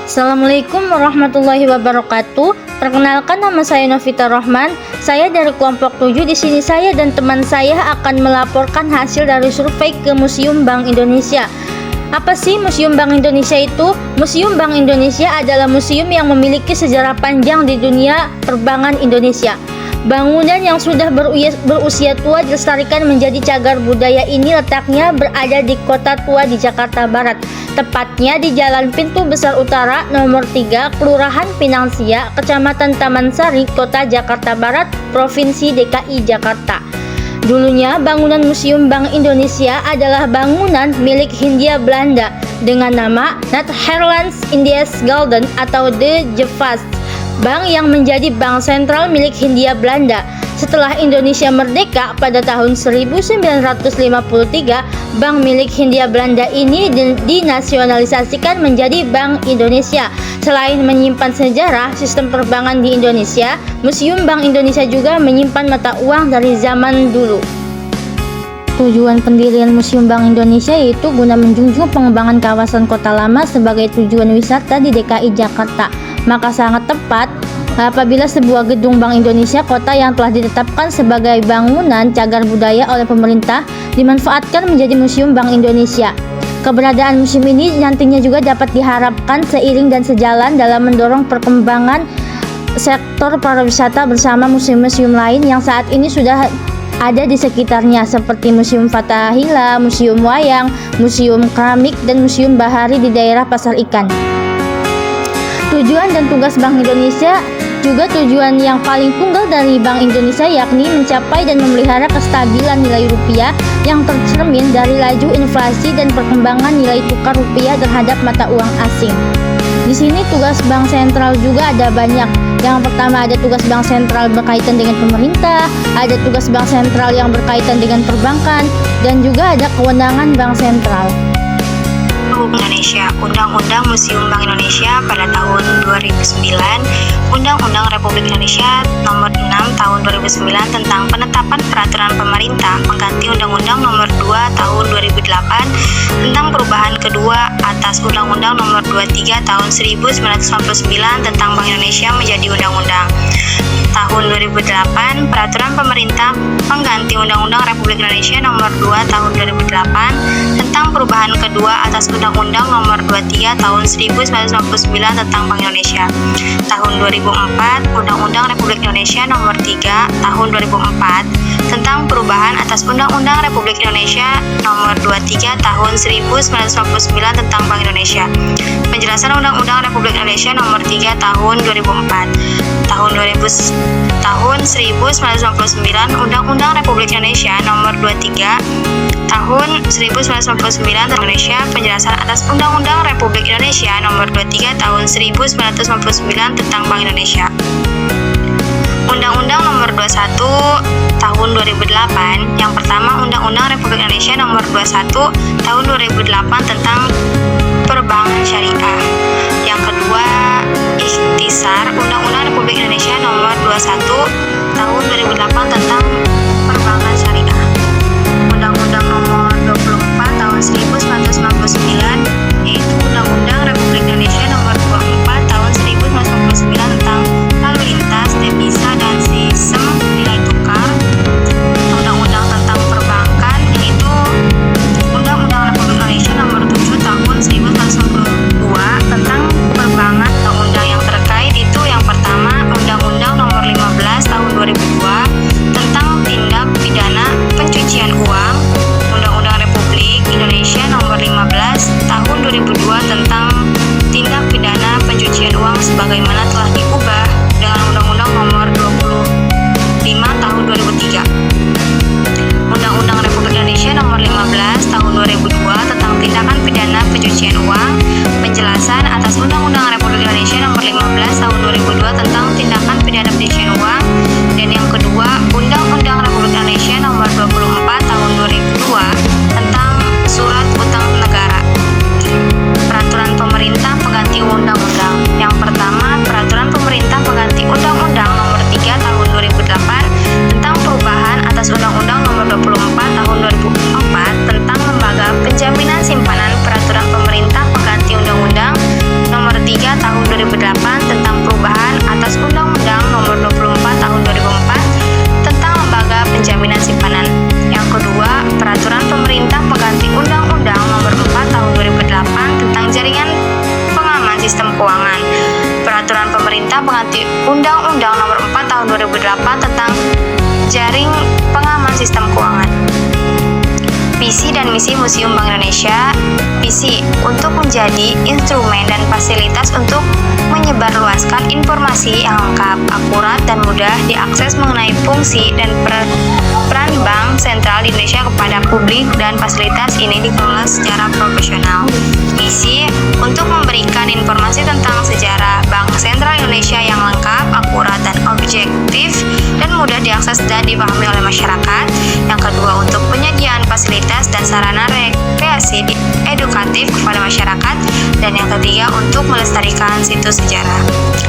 Assalamualaikum warahmatullahi wabarakatuh. Perkenalkan, nama saya Novita Rohman. Saya dari kelompok 7. Di sini saya dan teman saya akan melaporkan hasil dari survei ke Museum Bank Indonesia. Apa sih Museum Bank Indonesia itu? Museum Bank Indonesia adalah museum yang memiliki sejarah panjang di dunia perbankan Indonesia. Bangunan yang sudah berusia tua dilestarikan menjadi cagar budaya ini letaknya berada di Kota Tua di Jakarta Barat, tepatnya di Jalan Pintu Besar Utara nomor 3, Kelurahan Pinang Sia, Kecamatan Taman Sari, Kota Jakarta Barat, Provinsi DKI Jakarta. Dulunya bangunan Museum Bank Indonesia adalah bangunan milik Hindia Belanda dengan nama Netherlands Indies Gulden atau De Javas, bank yang menjadi bank sentral milik Hindia Belanda. Setelah Indonesia merdeka pada tahun 1953, bank milik Hindia Belanda ini dinasionalisasikan menjadi Bank Indonesia. Selain menyimpan sejarah sistem perbankan di Indonesia, Museum Bank Indonesia juga menyimpan mata uang dari zaman dulu. Tujuan pendirian Museum Bank Indonesia yaitu guna menjunjung pengembangan kawasan kota lama sebagai tujuan wisata di DKI Jakarta. Maka sangat tepat apabila sebuah gedung Bank Indonesia kota yang telah ditetapkan sebagai bangunan cagar budaya oleh pemerintah dimanfaatkan menjadi Museum Bank Indonesia. Keberadaan museum ini nantinya juga dapat diharapkan seiring dan sejalan dalam mendorong perkembangan sektor pariwisata bersama museum-museum lain yang saat ini sudah ada di sekitarnya seperti Museum Fathahillah, Museum Wayang, Museum Keramik, dan Museum Bahari di daerah Pasar Ikan. Tujuan dan tugas Bank Indonesia juga tujuan yang paling tunggal dari Bank Indonesia yakni mencapai dan memelihara kestabilan nilai rupiah yang tercermin dari laju inflasi dan perkembangan nilai tukar rupiah terhadap mata uang asing. Di sini tugas bank sentral juga ada banyak. Yang pertama ada tugas bank sentral berkaitan dengan pemerintah, ada tugas bank sentral yang berkaitan dengan perbankan, dan juga ada kewenangan bank sentral. Indonesia, Undang-Undang Museum Bank Indonesia pada tahun 2009, Undang-Undang Republik Indonesia Nomor 6 Tahun 2009 tentang penetapan peraturan pemerintah mengganti Undang-Undang Nomor 2 Tahun 2008 tentang perubahan kedua atas Undang-Undang Nomor 23 Tahun 1999 tentang Bank Indonesia menjadi Undang-Undang. Tahun 2008, Peraturan Pemerintah mengganti Undang-Undang Republik Indonesia Nomor 2 Tahun 2008 tentang perubahan kedua atas Undang-Undang Nomor 23 Tahun 1999 tentang Bank Indonesia. Tahun 2004, Undang-Undang Republik Indonesia Nomor 3 Tahun 2004 tentang perubahan atas Undang-Undang Republik Indonesia Nomor 23 Tahun 1999 tentang Bank Indonesia. Penjelasan Undang-Undang Republik Indonesia Nomor 3 Tahun 2004. Tahun 1999, Undang-Undang Republik Indonesia Nomor 23 Tahun 1999 tentang Indonesia. Penjelasan atas Undang-Undang Republik Indonesia Nomor 23 Tahun 1999 tentang Bank Indonesia. Undang-Undang Nomor 21 Tahun 2008. Yang pertama, Undang-Undang Republik Indonesia Nomor 21 Tahun 2008 tentang perbankan syariah. Yang kedua, ikhtisar Undang-Undang Republik Indonesia Nomor 21 Tahun 2008 tentang perbankan syariah. Undang-Undang Nomor 24 Tahun 1999 yaitu Undang-Undang Republik Indonesia Nomor 24 Tahun 1999 tentang lalu lintas, devisa, dan sistem nilai tukar. Undang-undang tentang perbankan yaitu Undang-Undang Republik Indonesia Nomor 7 Tahun 1992 tentang perbankan. Undang-undang yang terkait itu yang pertama Undang-Undang Nomor 15 Tahun 2002 tentang tindak pidana pencucian uang, Undang-Undang Republik Indonesia Nomor 15 Tahun 2002 tentang tindak pidana pencucian uang sebagaimana telah diubah dengan Undang-Undang Nomor 25 Tahun 2003. Undang-Undang Republik Indonesia Nomor 15 Tahun 2002 tentang tindakan pidana pencucian uang. Penjelasan atas Undang-Undang Republik Indonesia Nomor 15 Tahun 2002 tentang tindakan pidana pencucian uang. Dan yang kedua, Undang-Undang Republik Indonesia Nomor 24 Tahun 2002 tentang surat utang negara. Peraturan pemerintah pengganti undang-undang. Yang pertama, Peraturan Pemerintah pengganti Undang-Undang Nomor 3 Tahun 2008 tentang perubahan atas Undang-Undang Nomor 24 Tahun 2004 tentang lembaga penjaminan simpanan. Peraturan Pemerintah pengganti Undang-Undang Nomor 3 Tahun tahun 2008 tentang jaring pengaman sistem keuangan. Visi dan misi Museum Bank Indonesia. Visi untuk menjadi instrumen dan fasilitas untuk menyebarluaskan informasi yang lengkap, akurat, dan mudah diakses mengenai fungsi dan peran Bank Sentral di Indonesia kepada publik, dan fasilitas ini dikelola secara profesional. Misi untuk memberikan informasi tentang sejarah Bank Sentral Indonesia yang lengkap, akurat, dan objektif, dan mudah diakses dan dipahami oleh masyarakat. Yang kedua, untuk penyediaan fasilitas dan sarana rekreasi edukatif kepada masyarakat. Dan yang ketiga, untuk melestarikan situs sejarah.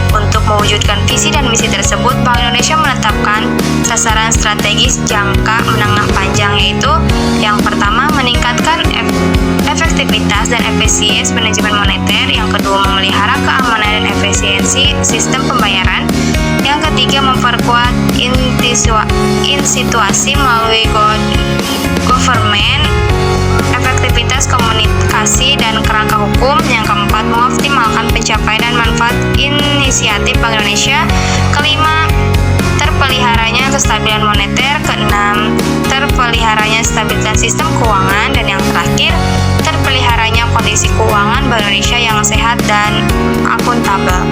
Untuk mewujudkan visi dan misi tersebut, Bank Indonesia menetapkan sasaran strategis jangka menengah panjang, yaitu yang pertama, meningkatkan efektivitas dan efisiensi manajemen moneter. Yang kedua, memelihara keamanan dan efisiensi sistem pembayaran. Yang ketiga, memperkuat institusi melalui government, efektivitas komunikasi dan kerangka hukum. Yang keempat, mengoptimalkan pencapaian dan manfaat inisiatif Bank Indonesia. Kelima, terpeliharanya kestabilan moneter. Keenam, terpeliharanya stabilitas sistem keuangan. Dan yang terakhir, terpeliharanya kondisi keuangan Bank Indonesia yang sehat dan akuntabel.